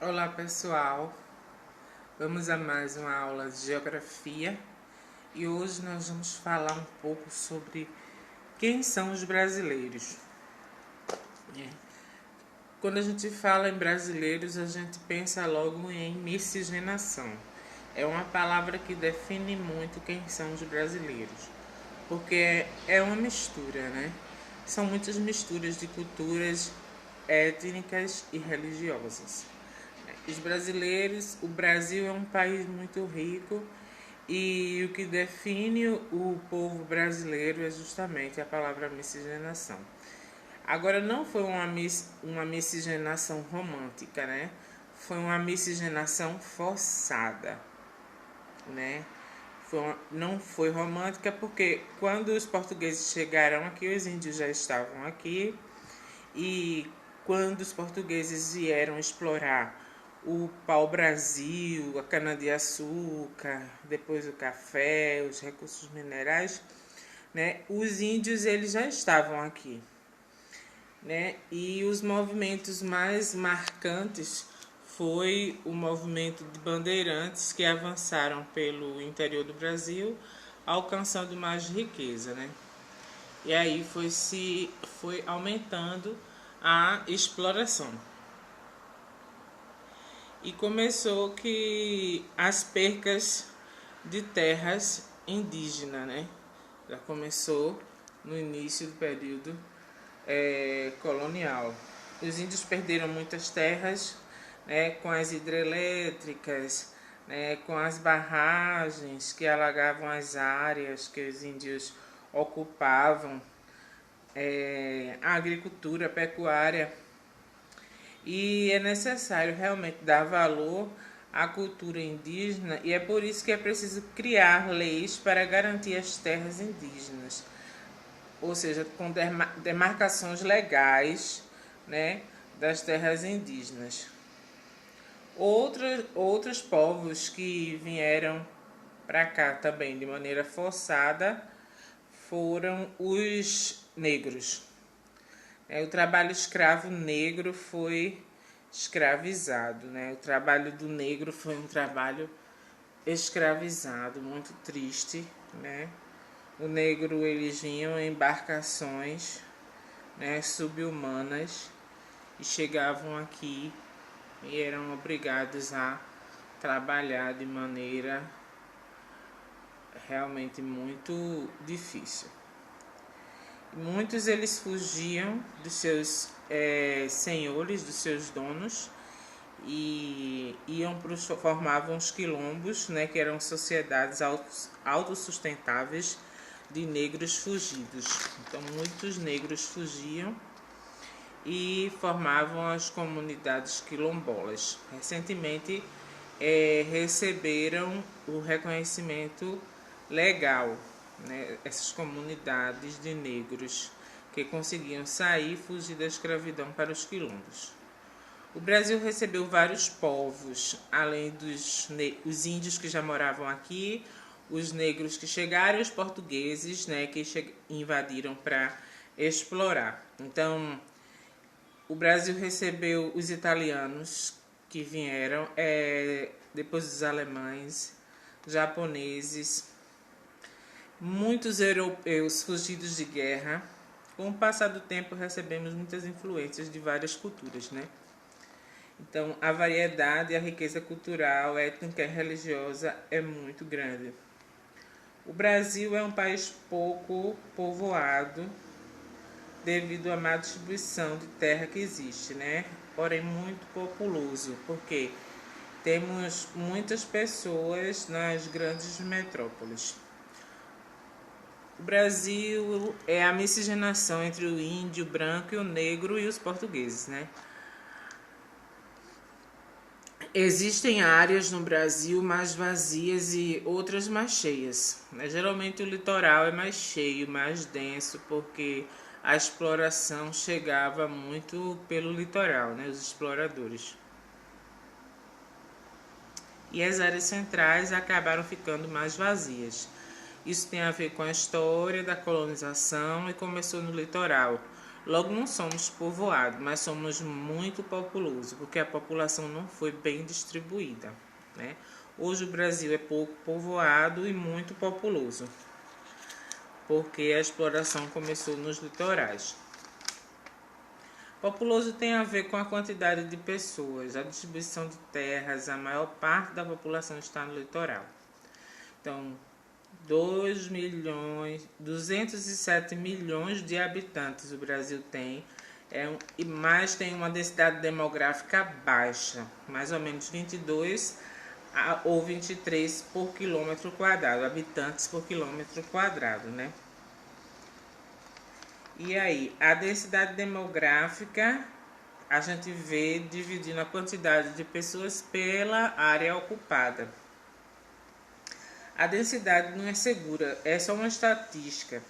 Olá pessoal, vamos a mais uma aula de geografia e hoje nós vamos falar um pouco sobre quem são os brasileiros. Quando a gente fala em brasileiros, a gente pensa logo em miscigenação. É uma palavra que define muito quem são os brasileiros, porque é uma mistura, né? São muitas misturas de culturas étnicas e religiosas. Os brasileiros, o Brasil é um país muito rico e o que define o povo brasileiro é justamente a palavra miscigenação. Agora, não foi uma miscigenação romântica, né? Foi uma miscigenação forçada, né? Não foi romântica porque quando os portugueses chegaram aqui, os índios já estavam aqui, e quando os portugueses vieram explorar o pau-brasil, a cana-de-açúcar, depois o café, os recursos minerais, né? Os índios eles já estavam aqui, né? E os movimentos mais marcantes foi o movimento de bandeirantes que avançaram pelo interior do Brasil, alcançando mais riqueza, né? E aí foi aumentando a exploração. E começou que as percas de terras indígenas, né? Já começou no início do período colonial. Os índios perderam muitas terras, né, com as hidrelétricas, né, com as barragens que alagavam as áreas que os índios ocupavam, a agricultura, a pecuária. E é necessário realmente dar valor à cultura indígena e é por isso que é preciso criar leis para garantir as terras indígenas, ou seja, com demarcações legais, né, das terras indígenas. Outros povos que vieram para cá também de maneira forçada foram os negros. O trabalho escravo negro foi escravizado, né? O trabalho do negro foi um trabalho escravizado, muito triste, né? O negro eles vinham em embarcações, né, subhumanas e chegavam aqui e eram obrigados a trabalhar de maneira realmente muito difícil. Muitos eles fugiam dos seus senhores, dos seus donos, e formavam os quilombos, né, que eram sociedades autossustentáveis de negros fugidos. Então muitos negros fugiam e formavam as comunidades quilombolas. Recentemente receberam o reconhecimento legal, né, essas comunidades de negros que conseguiam sair e fugir da escravidão para os quilombos. O Brasil recebeu vários povos, além dos os índios que já moravam aqui, os negros que chegaram e os portugueses, né, que invadiram para explorar. Então, o Brasil recebeu os italianos que vieram, depois dos alemães, japoneses, muitos europeus fugidos de guerra. Com o passar do tempo, recebemos muitas influências de várias culturas, né? Então, a variedade e a riqueza cultural, étnica e religiosa é muito grande. O Brasil é um país pouco povoado devido à má distribuição de terra que existe, né? Porém, muito populoso, porque temos muitas pessoas nas grandes metrópoles. O Brasil é a miscigenação entre o índio, o branco e o negro e os portugueses, né? Existem áreas no Brasil mais vazias e outras mais cheias, né? Geralmente o litoral é mais cheio, mais denso, porque a exploração chegava muito pelo litoral, né? Os exploradores. E as áreas centrais acabaram ficando mais vazias. Isso tem a ver com a história da colonização e começou no litoral, Logo, não somos povoados, mas somos muito populosos, porque a população não foi bem distribuída, né? Hoje o Brasil é pouco povoado e muito populoso, porque a exploração começou nos litorais. Populoso tem a ver com a quantidade de pessoas, a distribuição de terras, a maior parte da população está no litoral. Então, 207 milhões de habitantes o Brasil tem, mas tem uma densidade demográfica baixa, mais ou menos 22 ou 23 por quilômetro quadrado, habitantes por quilômetro quadrado, né? E aí, a densidade demográfica a gente vê dividindo a quantidade de pessoas pela área ocupada. A densidade não é segura, é só uma estatística.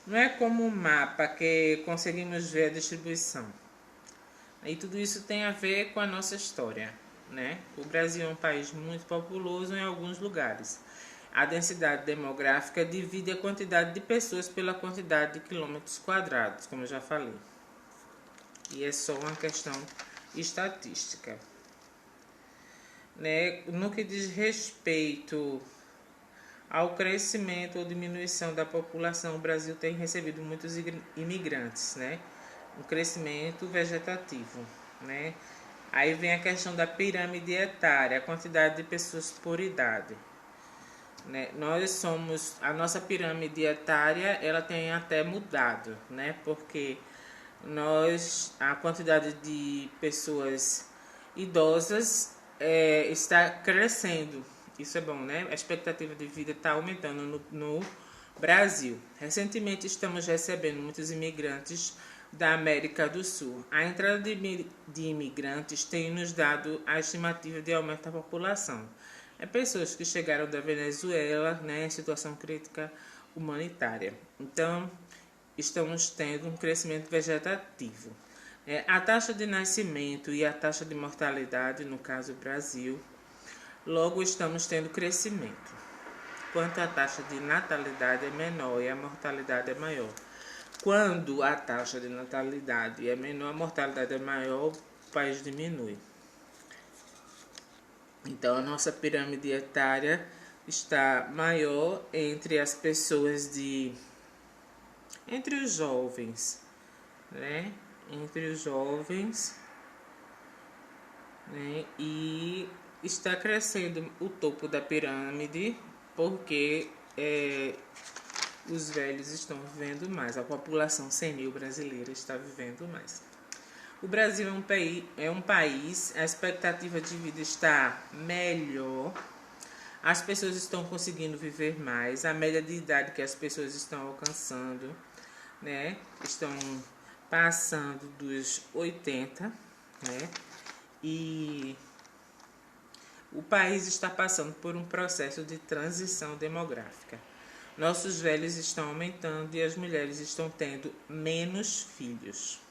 Não é como um mapa que conseguimos ver a distribuição. E tudo isso tem a ver com a nossa história, né? O Brasil é um país muito populoso em alguns lugares. A densidade demográfica divide a quantidade de pessoas pela quantidade de quilômetros quadrados, como eu já falei. E é só uma questão estatística. Né? No que diz respeito ao crescimento ou diminuição da população, o Brasil tem recebido muitos imigrantes, né? Um crescimento vegetativo, né? Aí vem a questão da pirâmide etária, a quantidade de pessoas por idade. Né? A nossa pirâmide etária, ela tem até mudado, né? Porque a quantidade de pessoas idosas está crescendo. Isso é bom, né? A expectativa de vida está aumentando no Brasil. Recentemente estamos recebendo muitos imigrantes da América do Sul. A entrada de imigrantes tem nos dado a estimativa de aumento da população. Pessoas que chegaram da Venezuela, né, em situação crítica humanitária. Então, estamos tendo um crescimento vegetativo. A taxa de nascimento e a taxa de mortalidade, no caso Brasil, logo estamos tendo crescimento. Quanto a taxa de natalidade é menor e a mortalidade é maior. Quando a taxa de natalidade é menor, a mortalidade é maior, o país diminui. Então, a nossa pirâmide etária está maior entre as pessoas entre os jovens, né? Entre os jovens, né? E está crescendo o topo da pirâmide porque os velhos estão vivendo mais, a população senil brasileira está vivendo mais. O Brasil é um país, a expectativa de vida está melhor, as pessoas estão conseguindo viver mais, a média de idade que as pessoas estão alcançando, né, estão passando dos 80, né, e o país está passando por um processo de transição demográfica. Nossos velhos estão aumentando e as mulheres estão tendo menos filhos.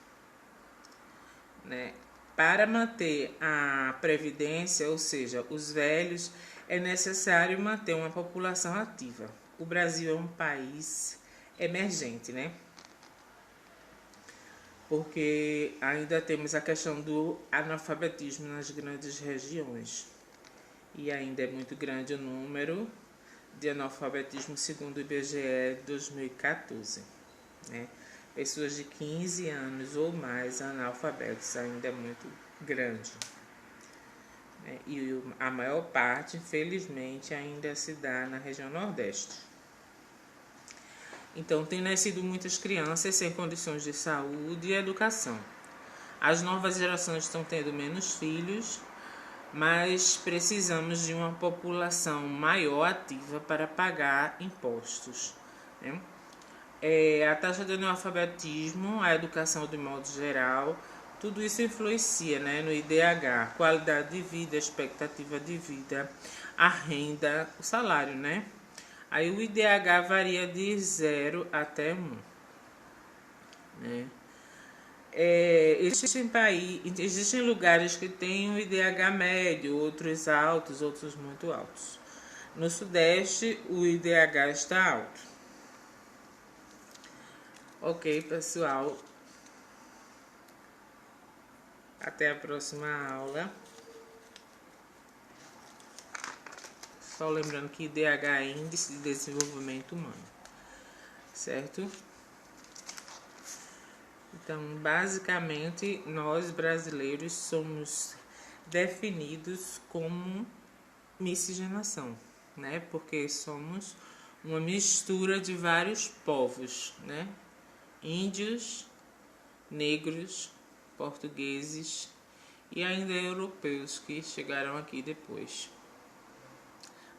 Né? Para manter a previdência, ou seja, os velhos, é necessário manter uma população ativa. O Brasil é um país emergente, né? Porque ainda temos a questão do analfabetismo nas grandes regiões. E ainda é muito grande o número de analfabetismo segundo o IBGE 2014, né? Pessoas de 15 anos ou mais analfabetos ainda é muito grande. E a maior parte, infelizmente, ainda se dá na região Nordeste. Então, tem nascido muitas crianças sem condições de saúde e educação. As novas gerações estão tendo menos filhos, mas precisamos de uma população maior ativa para pagar impostos, né? A taxa de analfabetismo, a educação de modo geral, tudo isso influencia, né, no IDH, qualidade de vida, expectativa de vida, a renda, o salário, né? Aí o IDH varia de 0 até 1. Né? Existem lugares que têm um IDH médio, outros altos, outros muito altos. No Sudeste, o IDH está alto. Ok, pessoal. Até a próxima aula. Só lembrando que IDH é Índice de Desenvolvimento Humano, certo? Então, basicamente, nós brasileiros somos definidos como miscigenação, né? Porque somos uma mistura de vários povos, né? Índios, negros, portugueses e ainda europeus que chegaram aqui depois.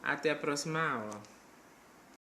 Até a próxima aula.